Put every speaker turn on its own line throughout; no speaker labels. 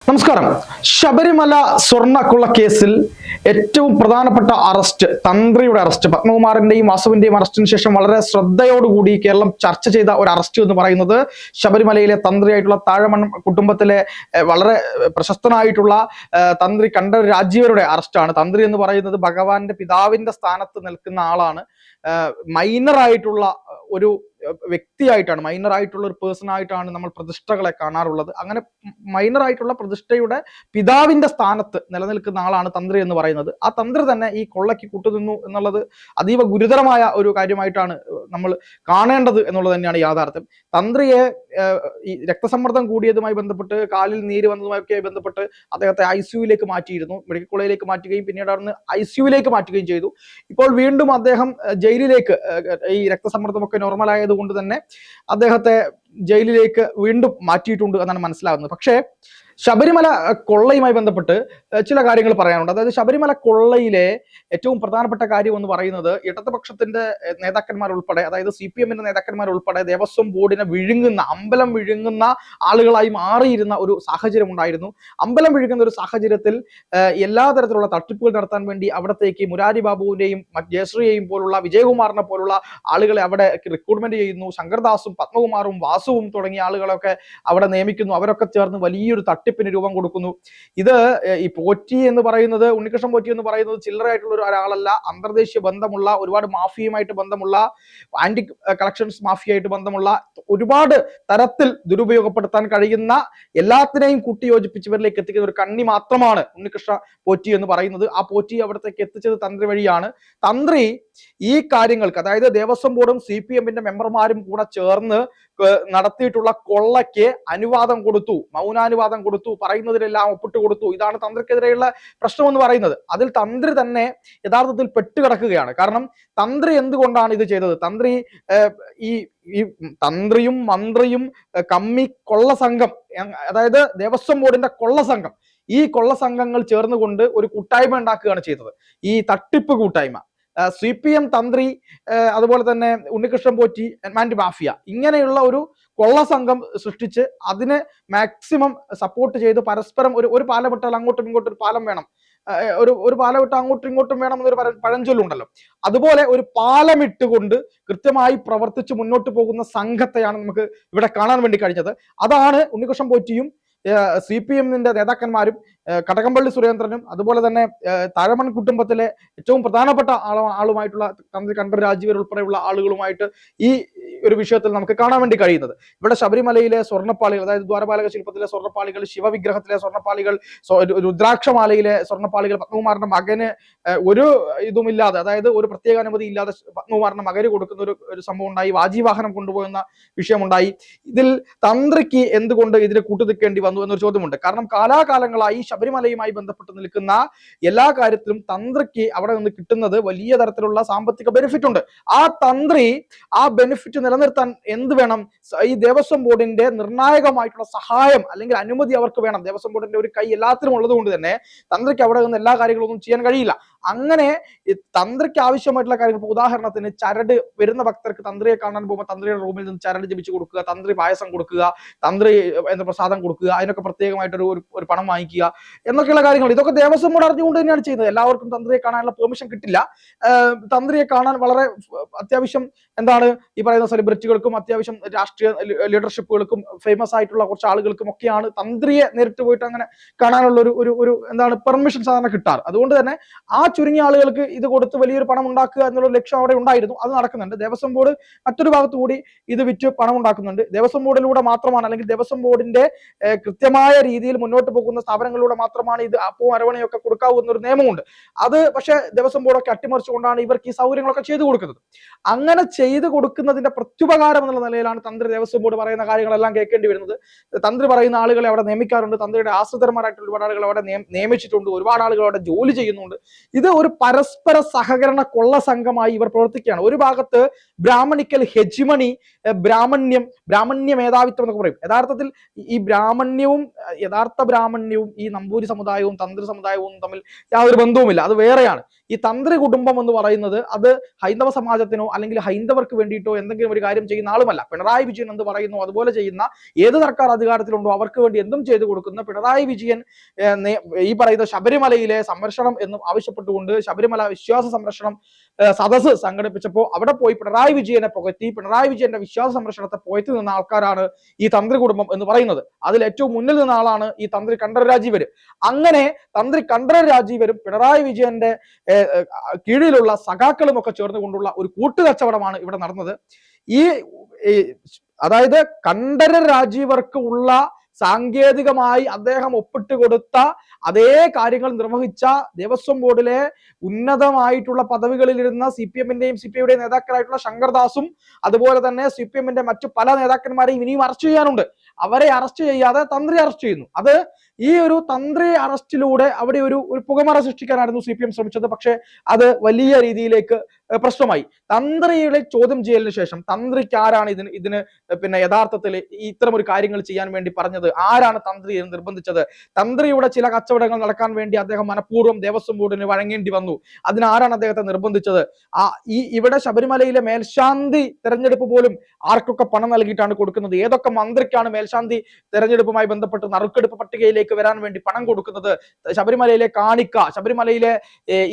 നമസ്കാരം. ശബരിമല സ്വർണ്ണക്കൊള്ള കേസിൽ ഏറ്റവും പ്രധാനപ്പെട്ട അറസ്റ്റ്, തന്ത്രിയുടെ അറസ്റ്റ്, പത്മകുമാറിന്റെയും വാസുവിന്റെയും അറസ്റ്റിന് ശേഷം വളരെ ശ്രദ്ധയോടുകൂടി കേരളം ചർച്ച ചെയ്ത ഒരു അറസ്റ്റ് എന്ന് പറയുന്നത് ശബരിമലയിലെ തന്ത്രിയായിട്ടുള്ള താഴമൺ കുടുംബത്തിലെ വളരെ പ്രശസ്തനായിട്ടുള്ള തന്ത്രി കണ്ഠരര് രാജീവരുടെ അറസ്റ്റാണ്. തന്ത്രി എന്ന് പറയുന്നത് ഭഗവാന്റെ പിതാവിന്റെ സ്ഥാനത്ത് നിൽക്കുന്ന ആളാണ്. മൈനർ ആയിട്ടുള്ള ഒരു വ്യക്തിയായിട്ടാണ്, മൈനർ ആയിട്ടുള്ള ഒരു പേഴ്സൺ ആയിട്ടാണ് നമ്മൾ പ്രതിഷ്ഠകളെ കാണാറുള്ളത്. അങ്ങനെ മൈനർ ആയിട്ടുള്ള പ്രതിഷ്ഠയുടെ പിതാവിന്റെ സ്ഥാനത്ത് നിലനിൽക്കുന്ന ആളാണ് തന്ത്രി എന്ന് പറയുന്നത്. ആ തന്ത്രി തന്നെ ഈ കൊള്ളയ്ക്ക് കൂട്ടുനിന്നു എന്നുള്ളത് അതീവ ഗുരുതരമായ ഒരു കാര്യമായിട്ടാണ് നമ്മൾ കാണേണ്ടത് എന്നുള്ളത് തന്നെയാണ് യാഥാർത്ഥ്യം. തന്ത്രിയെ ഈ രക്തസമ്മർദ്ദം കൂടിയതുമായി ബന്ധപ്പെട്ട്, കാലിൽ നീര് വന്നതുമായൊക്കെ ബന്ധപ്പെട്ട് അദ്ദേഹത്തെ ICUവിലേക്ക് മാറ്റിയിരുന്നു. മെഡിക്കൽ കോളേജിലേക്ക് മാറ്റുകയും പിന്നീട് അവിടുന്ന് ICUവിലേക്ക് മാറ്റുകയും ചെയ്തു. ഇപ്പോൾ വീണ്ടും അദ്ദേഹം ജയിലിലേക്ക്, ഈ രക്തസമ്മർദ്ദമൊക്കെ നോർമലായ കൊണ്ട് തന്നെ അദ്ദേഹത്തെ ജയിലിലേക്ക് വീണ്ടും മാറ്റിയിട്ടുണ്ട് എന്നാണ് മനസ്സിലാകുന്നത്. പക്ഷേ ശബരിമല കൊള്ളയുമായി ബന്ധപ്പെട്ട് ചില കാര്യങ്ങൾ പറയാനുണ്ട്. അതായത് ശബരിമല കൊള്ളയിലെ ഏറ്റവും പ്രധാനപ്പെട്ട കാര്യം എന്ന് പറയുന്നത് ഇടതുപക്ഷത്തിന്റെ നേതാക്കന്മാർ ഉൾപ്പെടെ, അതായത് CPM-ന്റെ നേതാക്കന്മാർ ഉൾപ്പെടെ ദേവസ്വം ബോർഡിനെ വിഴുങ്ങുന്ന, അമ്പലം വിഴുങ്ങുന്ന ആളുകളായി മാറിയിരുന്ന ഒരു സാഹചര്യം ഉണ്ടായിരുന്നു. അമ്പലം വിഴുങ്ങുന്ന ഒരു സാഹചര്യത്തിൽ എല്ലാ തരത്തിലുള്ള തട്ടിപ്പുകൾ നടത്താൻ വേണ്ടി അവിടത്തേക്ക് മുരാരി ബാബുവിനെയും ജയശ്രീയെയും പോലുള്ള, വിജയകുമാറിനെ പോലുള്ള ആളുകളെ അവിടെ റിക്രൂട്ട്മെന്റ് ചെയ്യുന്നു. ശങ്കർദാസും പത്മകുമാറും വാസുവും തുടങ്ങിയ ആളുകളൊക്കെ അവിടെ നിയമിക്കുന്നു. അവരൊക്കെ ചേർന്ന് വലിയൊരു തട്ടിപ്പിന് രൂപം കൊടുക്കുന്നു. ഇത് ഈ പോറ്റി എന്ന് പറയുന്നത്, ഉണ്ണികൃഷ്ണൻ പോറ്റി എന്ന് പറയുന്നത് ചില്ലറയായിട്ടുള്ള ഒരാളല്ല. അന്തർദേശീയ ബന്ധമുള്ള, ഒരുപാട് മാഫിയുമായിട്ട് ബന്ധമുള്ള, ആന്റി കളക്ഷൻസ് മാഫിയായിട്ട് ബന്ധമുള്ള, ഒരുപാട് തരത്തിൽ ദുരുപയോഗപ്പെടുത്താൻ കഴിയുന്ന, എല്ലാത്തിനെയും കൂട്ടിയോജിപ്പിച്ചവരിലേക്ക് എത്തിക്കുന്ന ഒരു കണ്ണി മാത്രമാണ് ഉണ്ണികൃഷ്ണ പോറ്റി എന്ന് പറയുന്നത്. ആ പോറ്റി അവിടത്തേക്ക് എത്തിച്ചത് തന്ത്രി വഴിയാണ്. തന്ത്രി ഈ കാര്യങ്ങൾക്ക്, അതായത് ദേവസ്വം ബോർഡും CPM-ന്റെ മെമ്പർമാരും കൂടെ ചേർന്ന് നടത്തിയിട്ടുള്ള കൊള്ളയ്ക്ക് അനുവാദം കൊടുത്തു, മൗനാനുവാദം കൊടുത്തു, പറയുന്നതിലെല്ലാം ഒപ്പിട്ട് കൊടുത്തു. ഇതാണ് തന്ത്രിക്കെതിരെയുള്ള പ്രശ്നം എന്ന് പറയുന്നത്. അതിൽ തന്ത്രി തന്നെ യഥാർത്ഥത്തിൽ പെട്ടുകിടക്കുകയാണ്. കാരണം തന്ത്രി എന്തുകൊണ്ടാണ് ഇത് ചെയ്തത്? തന്ത്രി ഈ തന്ത്രിയും മന്ത്രിയും കമ്മി കൊള്ള സംഘം, അതായത് ദേവസ്വം ബോർഡിന്റെ കൊള്ള സംഘം, ഈ കൊള്ള സംഘങ്ങൾ ചേർന്നുകൊണ്ട് ഒരു കൂട്ടായ്മ ഉണ്ടാക്കുകയാണ് ചെയ്തത്, ഈ തട്ടിപ്പ് കൂട്ടായ്മ. CPM, തന്ത്രി, അതുപോലെ തന്നെ ഉണ്ണികൃഷ്ണൻ പോറ്റി ആൻഡ് മാഫിയ, ഇങ്ങനെയുള്ള ഒരു കൊള്ള സംഘം സൃഷ്ടിച്ച് അതിനെ മാക്സിമം സപ്പോർട്ട് ചെയ്ത് പരസ്പരം ഒരു പാലം ഇട്ടാൽ അങ്ങോട്ടും ഇങ്ങോട്ടും ഒരു പാലം വേണം, ഒരു പാലം ഇട്ട് അങ്ങോട്ടും ഇങ്ങോട്ടും വേണം എന്നൊരു പഴഞ്ചൊല്ലുണ്ടല്ലോ. അതുപോലെ ഒരു പാലമിട്ടുകൊണ്ട് കൃത്യമായി പ്രവർത്തിച്ച് മുന്നോട്ട് പോകുന്ന സംഘത്തെയാണ് നമുക്ക് ഇവിടെ കാണാൻ വേണ്ടി കഴിഞ്ഞത്. അതാണ് ഉണ്ണികൃഷ്ണൻ പോറ്റിയും CPM-ന്റെ നേതാക്കന്മാരും കടകംപള്ളി സുരേന്ദ്രനും അതുപോലെ തന്നെ താഴമൺ കുടുംബത്തിലെ ഏറ്റവും പ്രധാനപ്പെട്ട ആളുമായിട്ടുള്ള തന്ത്രി കണ്ഠരര് രാജീവർ ഉൾപ്പെടെയുള്ള ആളുകളുമായിട്ട് ഈ ഒരു വിഷയത്തിൽ നമുക്ക് കാണാൻ വേണ്ടി കഴിയുന്നത്. ഇവിടെ ശബരിമലയിലെ സ്വർണ്ണപ്പാളികൾ, അതായത് ദ്വാരപാലക ശില്പത്തിലെ സ്വർണ്ണപ്പാളികൾ, ശിവവിഗ്രഹത്തിലെ സ്വർണ്ണപ്പാളികൾ, രുദ്രാക്ഷമാലയിലെ സ്വർണ്ണപ്പാളികൾ പത്മകുമാറിന്റെ മകന് ഒരു ഇതുമില്ലാതെ, അതായത് ഒരു പ്രത്യേക അനുമതി ഇല്ലാതെ പത്മകുമാറിന്റെ മകന് കൊടുക്കുന്ന ഒരു സംഭവം ഉണ്ടായി. വാജീവാഹനം കൊണ്ടുപോകുന്ന വിഷയമുണ്ടായി. ഇതിൽ തന്ത്രിക്ക് എന്തുകൊണ്ട് ഇതിന് കൂട്ടുനിൽക്കേണ്ടി വന്നു എന്നൊരു ചോദ്യമുണ്ട്. കാരണം കാലാകാലങ്ങളായി ശബരിമലയുമായി ബന്ധപ്പെട്ട് നിൽക്കുന്ന എല്ലാ കാര്യത്തിലും തന്ത്രിക്ക് അവിടെ നിന്ന് കിട്ടുന്നത് വലിയ തരത്തിലുള്ള സാമ്പത്തിക ബെനിഫിറ്റ് ഉണ്ട്. ആ തന്ത്രി ആ ബെനിഫിറ്റ് നിലനിർത്താൻ എന്ത് വേണം? ഈ ദേവസ്വം ബോർഡിന്റെ നിർണായകമായിട്ടുള്ള സഹായം അല്ലെങ്കിൽ അനുമതി അവർക്ക് വേണം. ദേവസ്വം ബോർഡിന്റെ ഒരു കൈ എല്ലാത്തിനും ഉള്ളത് കൊണ്ട് തന്നെ തന്ത്രിക്ക് അവിടെ നിന്ന് എല്ലാ കാര്യങ്ങളൊന്നും ചെയ്യാൻ കഴിയില്ല. അങ്ങനെ തന്ത്രിക്ക് ആവശ്യമായിട്ടുള്ള കാര്യങ്ങൾ, ഉദാഹരണത്തിന് ചരട്, വരുന്ന ഭക്തർക്ക് തന്ത്രിയെ കാണാൻ പോകുമ്പോൾ തന്ത്രിയുടെ റൂമിൽ നിന്ന് ചരട് ജപിച്ച് കൊടുക്കുക, തന്ത്രി പായസം കൊടുക്കുക, തന്ത്രി പ്രസാദം കൊടുക്കുക, അതിനൊക്കെ പ്രത്യേകമായിട്ടൊരു ഒരു പണം വാങ്ങിക്കുക എന്നൊക്കെയുള്ള കാര്യങ്ങൾ, ഇതൊക്കെ ദേവസ്വം ബോർഡ് അറിഞ്ഞുകൊണ്ട് തന്നെയാണ് ചെയ്യുന്നത്. എല്ലാവർക്കും തന്ത്രിയെ കാണാനുള്ള പെർമിഷൻ കിട്ടില്ല. തന്ത്രിയെ കാണാൻ വളരെ അത്യാവശ്യം ഈ പറയുന്ന സെലിബ്രിറ്റികൾക്കും അത്യാവശ്യം രാഷ്ട്രീയ ലീഡർഷിപ്പുകൾക്കും ഫേമസ് ആയിട്ടുള്ള കുറച്ച് ആളുകൾക്കും ഒക്കെയാണ് തന്ത്രിയെ നേരിട്ട് പോയിട്ട് അങ്ങനെ കാണാനുള്ള ഒരു പെർമിഷൻ സാധാരണ കിട്ടാറ്. അതുകൊണ്ട് തന്നെ ആ ചുരുങ്ങിയ ആളുകൾക്ക് ഇത് കൊടുത്ത് വലിയൊരു പണം ഉണ്ടാക്കുക എന്നുള്ള ലക്ഷ്യം അവിടെ ഉണ്ടായിരുന്നു. അത് നടക്കുന്നുണ്ട്. ദേവസ്വം ബോർഡ് മറ്റൊരു ഭാഗത്തു കൂടി ഇത് വിറ്റ് പണം ഉണ്ടാക്കുന്നുണ്ട്. ദേവസ്വം ബോർഡിലൂടെ മാത്രമാണ്, അല്ലെങ്കിൽ ദേവസ്വം ബോർഡിന്റെ കൃത്യമായ രീതിയിൽ മുന്നോട്ട് പോകുന്ന സ്ഥാപനങ്ങളിലൂടെ മാത്രമാണ് ഇത് അപ്പവും അരവണയൊക്കെ കൊടുക്കാവൂ എന്നൊരു നിയമമുണ്ട്. അത് പക്ഷേ ദേവസ്വം ബോർഡൊക്കെ അട്ടിമറിച്ചുകൊണ്ടാണ് ഇവർക്ക് ഈ സൗകര്യങ്ങളൊക്കെ ചെയ്തു കൊടുക്കുന്നത്. അങ്ങനെ ചെയ്തു കൊടുക്കുന്നതിന്റെ പ്രത്യുപകാരം എന്നുള്ള നിലയിലാണ് തന്ത്രി ദേവസ്വം ബോർഡ് പറയുന്ന കാര്യങ്ങളെല്ലാം കേൾക്കേണ്ടി വരുന്നത്. തന്ത്രി പറയുന്ന ആളുകളെ അവിടെ നിയമിക്കാറുണ്ട്. തന്ത്രിയുടെ ആശ്രിതന്മാരായിട്ടുള്ള ഒരുപാട് ആളുകൾ അവിടെ നിയമിച്ചിട്ടുണ്ട്. ഒരുപാട് ആളുകൾ അവിടെ ജോലി ചെയ്യുന്നുണ്ട്. ഇത് ഒരു പരസ്പര സഹകരണ കൊള്ള സംഘമായി ഇവർ പ്രവർത്തിക്കുകയാണ്. ഒരു ഭാഗത്ത് ബ്രാഹ്മണിക്കൽ ഹെജിമണി, ബ്രാഹ്മണ്യ മേധാവിത്വം എന്നൊക്കെ പറയും. യഥാർത്ഥത്തിൽ ഈ യഥാർത്ഥ ബ്രാഹ്മണ്യവും ഈ നമ്പൂരി സമുദായവും തന്ത്രി സമുദായവും തമ്മിൽ യാതൊരു ബന്ധവുമില്ല, അത് വേറെയാണ്. ഈ തന്ത്രി കുടുംബം എന്ന് പറയുന്നത് അത് ഹൈന്ദവ സമാജത്തിനോ അല്ലെങ്കിൽ ഹൈന്ദവർക്ക് വേണ്ടിയിട്ടോ എന്തെങ്കിലും ഒരു കാര്യം ചെയ്യുന്ന ആളുമല്ല. പിണറായി വിജയൻ എന്ത് പറയുന്നു അതുപോലെ ചെയ്യുന്ന, ഏത് സർക്കാർ അധികാരത്തിലുണ്ടോ അവർക്ക് വേണ്ടി എന്തും ചെയ്തു കൊടുക്കുന്ന പിണറായി വിജയൻ ഈ പറയുന്ന ശബരിമലയിലെ സംരക്ഷണം എന്നും ആവശ്യപ്പെട്ടുകൊണ്ട് ശബരിമല വിശ്വാസ സംരക്ഷണം സദസ്സ് സംഘടിപ്പിച്ചപ്പോൾ അവിടെ പോയി പിണറായി വിജയനെ പുകഴ്ത്തി പിണറായി വിജയന്റെ വിശ്വാസ സംരക്ഷണത്തെ പുകഴ്ത്തി നിന്ന ആൾക്കാരാണ് ഈ തന്ത്രി കുടുംബം എന്ന് പറയുന്നത്. അതിൽ ഏറ്റവും മുന്നിൽ നിന്ന ആളാണ് ഈ തന്ത്രി കണ്ഠരര് രാജീവര്. അങ്ങനെ തന്ത്രി കണ്ഠരര് രാജീവരും പിണറായി വിജയന്റെ കീഴിലുള്ള സഖാക്കളും ഒക്കെ ചേർന്നുകൊണ്ടുള്ള ഒരു കൂട്ടുകച്ചവടമാണ് ഇവിടെ നടന്നത്. അതായത് കണ്ഠരര് രാജീവർക്ക് ഉള്ള സാങ്കേതികമായി അദ്ദേഹം ഒപ്പിട്ട് കൊടുത്ത അതേ കാര്യങ്ങൾ നിർവഹിച്ച ദേവസ്വം ബോർഡിലെ ഉന്നതമായിട്ടുള്ള പദവികളിലിരുന്ന CPM-ന്റെയും CPI-യുടെയും നേതാക്കളായിട്ടുള്ള ശങ്കർദാസും അതുപോലെ തന്നെ CPM-ന്റെ മറ്റു പല നേതാക്കന്മാരെയും ഇനിയും അറസ്റ്റ് ചെയ്യാനുണ്ട്. അവരെ അറസ്റ്റ് ചെയ്യാതെ തന്ത്രി അറസ്റ്റ് ചെയ്യുന്നു. അത് ഈ ഒരു തന്ത്രി അറസ്റ്റിലൂടെ അവിടെ ഒരു പുകമറ സൃഷ്ടിക്കാനായിരുന്നു CPM ശ്രമിച്ചത്. പക്ഷെ അത് വലിയ രീതിയിലേക്ക് പ്രശ്നമായി. തന്ത്രിയുടെ ചോദ്യം ചെയ്യലിന് ശേഷം തന്ത്രിക്ക് ആരാണ് ഇതിന് പിന്നെ യഥാർത്ഥത്തിൽ ഇത്തരം ഒരു കാര്യങ്ങൾ ചെയ്യാൻ വേണ്ടി പറഞ്ഞത്, ആരാണ് തന്ത്രിയെ നിർബന്ധിച്ചത്, തന്ത്രിയുടെ ചില കച്ചവടങ്ങൾ നടക്കാൻ വേണ്ടി അദ്ദേഹം മനഃപൂർവ്വം ദേവസ്വം ബോർഡിന് വഴങ്ങേണ്ടി വന്നു, അതിനാരാണ് അദ്ദേഹത്തെ നിർബന്ധിച്ചത്, ഇവിടെ ശബരിമലയിലെ മേൽശാന്തി തെരഞ്ഞെടുപ്പ് പോലും ആർക്കൊക്കെ പണം നൽകിയിട്ടാണ് കൊടുക്കുന്നത്, ഏതൊക്കെ മന്ത്രിക്കാണ് മേൽശാന്തി തെരഞ്ഞെടുപ്പുമായി ബന്ധപ്പെട്ട് നറുക്കെടുപ്പ് പട്ടികയിലേക്ക് വരാൻ വേണ്ടി പണം കൊടുക്കുന്നത്, ശബരിമലയിലെ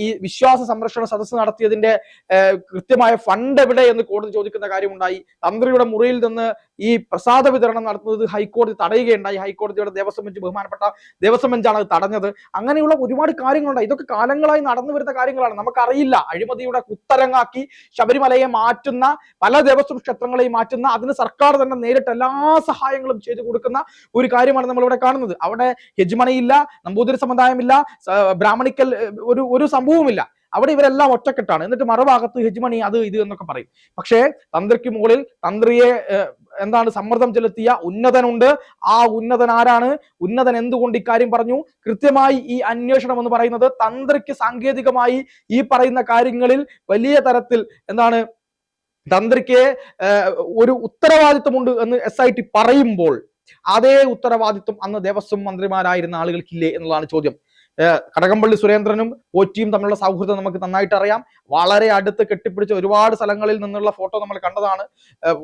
ഈ വിശ്വാസ സംരക്ഷണ സദസ്സ് നടത്തിയതിന്റെ കൃത്യമായ ഫണ്ട് എവിടെ എന്ന് കോടതി ചോദിക്കുന്ന കാര്യമുണ്ടായി. തന്ത്രിയുടെ മുറിയിൽ നിന്ന് ഈ പ്രസാദ വിതരണം നടത്തുന്നത് ഹൈക്കോടതി തടയുകയുണ്ടായി. ഹൈക്കോടതിയുടെ ദേവസ്വം ബെഞ്ച്, ബഹുമാനപ്പെട്ട ദേവസ്വം ബെഞ്ചാണ് അത് തടഞ്ഞത്. അങ്ങനെയുള്ള ഒരുപാട് കാര്യങ്ങളുണ്ടായി. ഇതൊക്കെ കാലങ്ങളായി നടന്നു വരുന്ന കാര്യങ്ങളാണ്, നമുക്കറിയില്ല. അഴിമതിയുടെ കുത്തരങ്ങാക്കി ശബരിമലയെ മാറ്റുന്ന, പല ദേവസ്വം ക്ഷേത്രങ്ങളെയും മാറ്റുന്ന, അതിന് സർക്കാർ തന്നെ നേരിട്ട് എല്ലാ സഹായങ്ങളും ചെയ്തു കൊടുക്കുന്ന ഒരു കാര്യമാണ് നമ്മൾ ഇവിടെ കാണുന്നത്. അവിടെ ഹെജ്മണിയില്ല, നമ്പൂതിരി സമുദായമില്ല, ബ്രാഹ്മണിക്കൽ ഒരു സംഭവമില്ല. അവിടെ ഇവരെല്ലാം ഒറ്റക്കെട്ടാണ്. എന്നിട്ട് മറുഭാഗത്ത് ഹെജ്മണി അത് ഇത് എന്നൊക്കെ പറയും. പക്ഷേ തന്ത്രിക്ക് മുകളിൽ തന്ത്രിയെ സമ്മർദ്ദം ചെലുത്തിയ ഉന്നതനുണ്ട്. ആ ഉന്നതൻ ആരാണ്? ഉന്നതൻ എന്തുകൊണ്ട് ഇക്കാര്യം പറഞ്ഞു? കൃത്യമായി ഈ അന്വേഷണം എന്ന് പറയുന്നത് തന്ത്രിക്ക് സാങ്കേതികമായി ഈ പറയുന്ന കാര്യങ്ങളിൽ വലിയ തരത്തിൽ തന്ത്രിക്ക് ഒരു ഉത്തരവാദിത്വമുണ്ട് എന്ന് SIT പറയുമ്പോൾ അതേ ഉത്തരവാദിത്വം അന്ന് ദേവസ്വം മന്ത്രിമാരായിരുന്ന ആളുകൾക്കില്ലേ എന്നുള്ളതാണ് ചോദ്യം. കടകംപള്ളി സുരേന്ദ്രനും പോറ്റിയും തമ്മിലുള്ള സൗഹൃദം നമുക്ക് നന്നായിട്ട് അറിയാം. വളരെ അടുത്ത് കെട്ടിപ്പിടിച്ച ഒരുപാട് സ്ഥലങ്ങളിൽ നിന്നുള്ള ഫോട്ടോ നമ്മൾ കണ്ടതാണ്.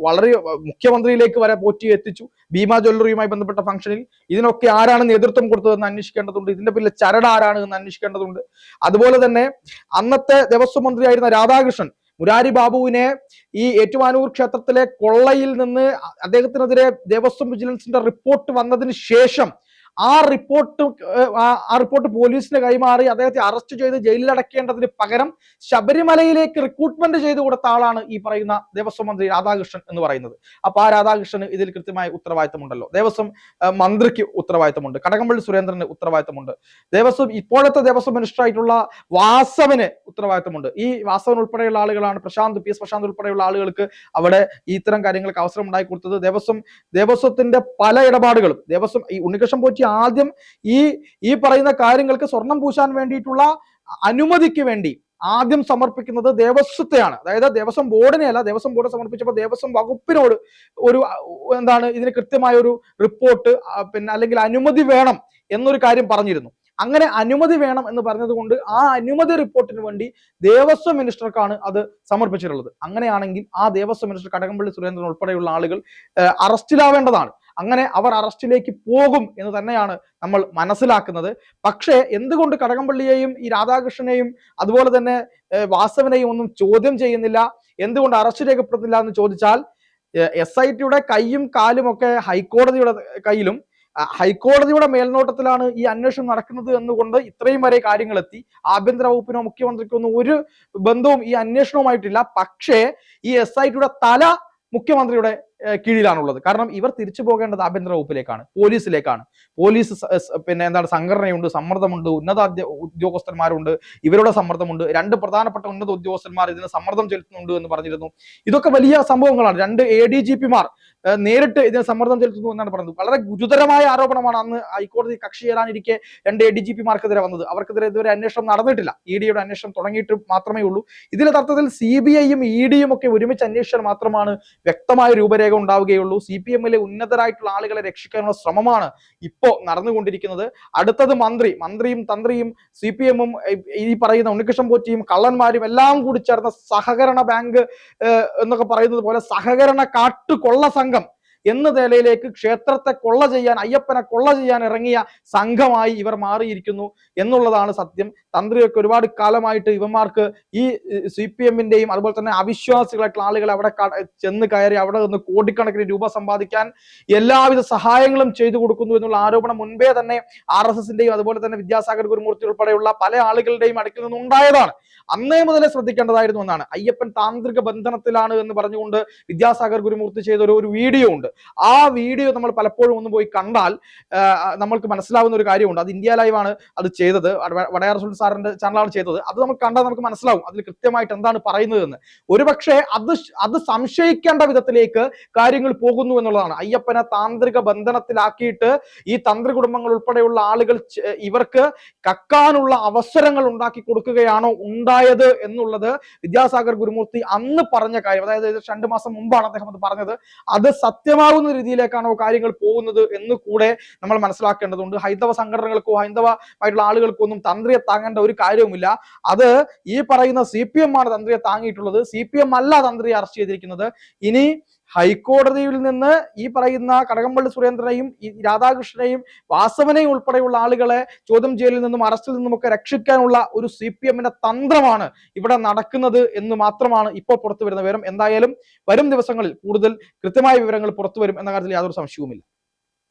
വളരെ മുഖ്യമന്ത്രിയിലേക്ക് വരെ പോറ്റി എത്തിച്ചു. ഭീമ ജ്വല്ലറിയുമായി ബന്ധപ്പെട്ട ഫംഗ്ഷനിൽ. ഇതിനൊക്കെ ആരാണ് നേതൃത്വം കൊടുത്തതെന്ന് അന്വേഷിക്കേണ്ടതുണ്ട്. ഇതിന്റെ പിന്നിൽ ചരട് ആരാണ് എന്ന് അന്വേഷിക്കേണ്ടതുണ്ട്. അതുപോലെ തന്നെ അന്നത്തെ ദേവസ്വം മന്ത്രിയായിരുന്ന രാധാകൃഷ്ണൻ മുരാരി ബാബുവിനെ ഈ ഏറ്റുമാനൂർ ക്ഷേത്രത്തിലെ കൊള്ളയിൽ നിന്ന് അദ്ദേഹത്തിനെതിരെ ദേവസ്വം വിജിലൻസിന്റെ റിപ്പോർട്ട് വന്നതിന് ശേഷം ആ റിപ്പോർട്ട് പോലീസിന് കൈമാറി അദ്ദേഹത്തെ അറസ്റ്റ് ചെയ്ത് ജയിലിൽ അടയ്ക്കേണ്ടതിന് പകരം ശബരിമലയിലേക്ക് റിക്രൂട്ട്മെന്റ് ചെയ്തു കൊടുത്ത ആളാണ് ഈ പറയുന്ന ദേവസ്വം മന്ത്രി രാധാകൃഷ്ണൻ എന്ന് പറയുന്നത്. അപ്പൊ ആ രാധാകൃഷ്ണന് ഇതിൽ കൃത്യമായ ഉത്തരവാദിത്തമുണ്ടല്ലോ. ദേവസ്വം മന്ത്രിക്ക് ഉത്തരവാദിത്തമുണ്ട്, കടകംപള്ളി സുരേന്ദ്രന് ഉത്തരവാദിത്തമുണ്ട്, ഇപ്പോഴത്തെ ദേവസ്വം മിനിസ്റ്റർ ആയിട്ടുള്ള വാസവന് ഉത്തരവാദിത്തമുണ്ട്. ഈ വാസവൻ ഉൾപ്പെടെയുള്ള ആളുകളാണ് PS പ്രശാന്ത് ഉൾപ്പെടെയുള്ള ആളുകൾക്ക് അവിടെ ഇത്തരം കാര്യങ്ങൾക്ക് അവസരം ഉണ്ടായി കൊടുത്തത്. ദേവസ്വത്തിന്റെ പല ഇടപാടുകളും ഈ ഉണ്ണികൃഷ്ണൻ പോറ്റി ആദ്യം ഈ പറയുന്ന കാര്യങ്ങൾക്ക് സ്വർണം പൂശാൻ വേണ്ടിയിട്ടുള്ള അനുമതിക്ക് വേണ്ടി ആദ്യം സമർപ്പിക്കുന്നത് ദേവസ്വത്തെയാണ്. അതായത് ദേവസ്വം ബോർഡിനെ അല്ല. ദേവസ്വം ബോർഡ് സമർപ്പിച്ചപ്പോൾ ദേവസ്വം വകുപ്പിനോട് ഇതിന് കൃത്യമായ ഒരു റിപ്പോർട്ട് അല്ലെങ്കിൽ അനുമതി വേണം എന്നൊരു കാര്യം പറഞ്ഞിരുന്നു. അങ്ങനെ അനുമതി വേണം എന്ന് പറഞ്ഞതുകൊണ്ട് ആ അനുമതി റിപ്പോർട്ടിന് വേണ്ടി ദേവസ്വം മിനിസ്റ്റർക്കാണ് അത് സമർപ്പിച്ചിട്ടുള്ളത്. അങ്ങനെയാണെങ്കിൽ ആ ദേവസ്വം മിനിസ്റ്റർ കടകംപള്ളി സുരേന്ദ്രൻ ഉൾപ്പെടെയുള്ള ആളുകൾ അറസ്റ്റിലാവേണ്ടതാണ്. അങ്ങനെ അവർ അറസ്റ്റിലേക്ക് പോകും എന്ന് തന്നെയാണ് നമ്മൾ മനസ്സിലാക്കുന്നത്. പക്ഷേ എന്തുകൊണ്ട് കടകംപള്ളിയെയും ഈ രാധാകൃഷ്ണനെയും അതുപോലെ തന്നെ വാസവനെയും ഒന്നും ചോദ്യം ചെയ്യുന്നില്ല, എന്തുകൊണ്ട് അറസ്റ്റ് രേഖപ്പെടുത്തുന്നില്ല എന്ന് ചോദിച്ചാൽ SITയുടെ കൈയും കാലും ഒക്കെ ഹൈക്കോടതിയുടെ കയ്യിലും ഹൈക്കോടതിയുടെ മേൽനോട്ടത്തിലാണ് ഈ അന്വേഷണം നടക്കുന്നത് എന്നുകൊണ്ട് ഇത്രയും വരെ കാര്യങ്ങൾ എത്തി. ആഭ്യന്തര വകുപ്പിനോ മുഖ്യമന്ത്രിക്കോ ഒന്നും ഒരു ബന്ധവും ഈ അന്വേഷണവുമായിട്ടില്ല. പക്ഷേ ഈ SITയുടെ തല മുഖ്യമന്ത്രിയുടെ കീഴിലാണുള്ളത്. കാരണം ഇവർ തിരിച്ചു പോകേണ്ടത് ആഭ്യന്തര വകുപ്പിലേക്കാണ്, പോലീസിലേക്കാണ്. പോലീസ് പിന്നെ എന്താണ് സംഘടനയുണ്ട്, സമ്മർദ്ദമുണ്ട്, ഉദ്യോഗസ്ഥന്മാരുണ്ട്, ഇവരുടെ സമ്മർദ്ദമുണ്ട്. 2 പ്രധാനപ്പെട്ട ഉന്നത ഉദ്യോഗസ്ഥന്മാർ ഇതിന് സമ്മർദ്ദം ചെലുത്തുന്നുണ്ട് എന്ന് പറഞ്ഞിരുന്നു. ഇതൊക്കെ വലിയ സംഭവങ്ങളാണ്. 2 ADGPമാർ നേരിട്ട് ഇതിന് സമ്മർദ്ദം ചെലുത്തുന്നു എന്നാണ് പറഞ്ഞത്. വളരെ ഗുരുതരമായ ആരോപണമാണ് അന്ന് ഹൈക്കോടതി കക്ഷി ചേരാനിരിക്കെ 2 ADGPമാർക്കെതിരെ വന്നത്. അവർക്കെതിരെ ഇതുവരെ അന്വേഷണം നടന്നിട്ടില്ല. EDയുടെ അന്വേഷണം തുടങ്ങിയിട്ട് മാത്രമേ ഉള്ളൂ. ഇതിൽ തത്വത്തിൽ CBIയും EDയും ഒക്കെ ഒരുമിച്ച് അന്വേഷിച്ചാൽ മാത്രമാണ് വ്യക്തമായ രൂപരേഖ ഉണ്ടാവുകയുള്ളൂ. CPMലെ ഉന്നതരായിട്ടുള്ള ആളുകളെ രക്ഷിക്കാനുള്ള ശ്രമമാണ് ഇപ്പോ നടന്നുകൊണ്ടിരിക്കുന്നത്. അടുത്തത് മന്ത്രിയും തന്ത്രിയും CPMും ഈ പറയുന്ന ഉണ്ണികൃഷ്ണൻ പോറ്റിയും കള്ളന്മാരും എല്ലാം കൂടി ചേർന്ന സഹകരണ ബാങ്ക് എന്നൊക്കെ പറയുന്നത് പോലെ സഹകരണ കാട്ടുകൊള്ള സംഘം എന്ന നിലയിലേക്ക് ക്ഷേത്രത്തെ കൊള്ള ചെയ്യാൻ, അയ്യപ്പനെ കൊള്ള ചെയ്യാൻ ഇറങ്ങിയ സംഘമായി ഇവർ മാറിയിരിക്കുന്നു എന്നുള്ളതാണ് സത്യം. തന്ത്രിയൊക്കെ ഒരുപാട് കാലമായിട്ട് ഇവന്മാർക്ക് ഈ CPMന്റെയും അതുപോലെ തന്നെ അവിശ്വാസികളായിട്ടുള്ള ആളുകൾ അവിടെ ചെന്ന് കയറി അവിടെ നിന്ന് കോടിക്കണക്കിന് രൂപ സമ്പാദിക്കാൻ എല്ലാവിധ സഹായങ്ങളും ചെയ്തു കൊടുക്കുന്നു എന്നുള്ള ആരോപണം മുൻപേ തന്നെ RSSന്റെയും അതുപോലെ തന്നെ വിദ്യാസാഗർ ഗുരുമൂർത്തി ഉൾപ്പെടെയുള്ള പല ആളുകളുടെയും അടുക്കിൽ നിന്നുണ്ടായതാണ്. അന്നേ മുതലേ ശ്രദ്ധിക്കേണ്ടതായിരുന്നു എന്നാണ്. അയ്യപ്പൻ താന്ത്രിക ബന്ധനത്തിലാണ് എന്ന് പറഞ്ഞുകൊണ്ട് വിദ്യാസാഗർ ഗുരുമൂർത്തി ചെയ്ത ഒരു വീഡിയോ ഉണ്ട്. ആ വീഡിയോ നമ്മൾ പലപ്പോഴും ഒന്ന് പോയി കണ്ടാൽ നമ്മൾക്ക് മനസ്സിലാവുന്ന ഒരു കാര്യമുണ്ട്. അത് ഇന്ത്യ ലൈവ് ആണ് അത് ചെയ്തത്, വടയാർ സുനിൽ സാറിന്റെ ചാനലാണ് ചെയ്തത്. അത് നമുക്ക് കണ്ടാൽ നമുക്ക് മനസ്സിലാവും അതിൽ കൃത്യമായിട്ട് എന്താണ് പറയുന്നത് എന്ന്. ഒരുപക്ഷെ അത് സംശയിക്കേണ്ട വിധത്തിലേക്ക് കാര്യങ്ങൾ പോകുന്നു എന്നുള്ളതാണ്. അയ്യപ്പനെ താന്ത്രിക ബന്ധനത്തിലാക്കിയിട്ട് ഈ തന്ത്രി കുടുംബങ്ങൾ ഉൾപ്പെടെയുള്ള ആളുകൾ ഇവർക്ക് കക്കാനുള്ള അവസരങ്ങൾ ഉണ്ടാക്കി കൊടുക്കുകയാണോ ഉണ്ടായത് എന്നുള്ളത് വിദ്യാസാഗർ ഗുരുമൂർത്തി അന്ന് പറഞ്ഞ കാര്യം, അതായത് 2 മാസം മുമ്പാണ് അദ്ദേഹം അത് പറഞ്ഞത്. അത് സത്യമാകുന്ന രീതിയിലേക്കാണോ കാര്യങ്ങൾ പോകുന്നത് എന്ന് കൂടെ നമ്മൾ മനസ്സിലാക്കേണ്ടതുണ്ട്. ഹൈന്ദവ സംഘടനകൾക്കോ ഹൈന്ദവമായിട്ടുള്ള ആളുകൾക്കോ ഒന്നും തന്ത്രിയെ താങ്ങേണ്ട ഒരു കാര്യവുമില്ല. അത് ഈ പറയുന്ന CPM ആണ് തന്ത്രിയെ താങ്ങിയിട്ടുള്ളത്. CPM അല്ല തന്ത്രിയെ അറസ്റ്റ് ചെയ്തിരിക്കുന്നത്. ഇനി ഹൈക്കോടതിയിൽ നിന്ന് ഈ പറയുന്ന കടകംപള്ളി സുരേന്ദ്രനെയും ഈ രാധാകൃഷ്ണനെയും വാസവനെയും ഉൾപ്പെടെയുള്ള ആളുകളെ ചോദ്യം ചെയ്യലിൽ നിന്നും അറസ്റ്റിൽ നിന്നുമൊക്കെ രക്ഷിക്കാനുള്ള ഒരു CPMന്റെ തന്ത്രമാണ് ഇവിടെ നടക്കുന്നത് എന്ന് മാത്രമാണ് ഇപ്പോൾ പുറത്തു വരുന്ന വിവരം. എന്തായാലും വരും ദിവസങ്ങളിൽ കൂടുതൽ കൃത്യമായ വിവരങ്ങൾ പുറത്തു വരും എന്ന കാര്യത്തിൽ യാതൊരു സംശയവുമില്ല.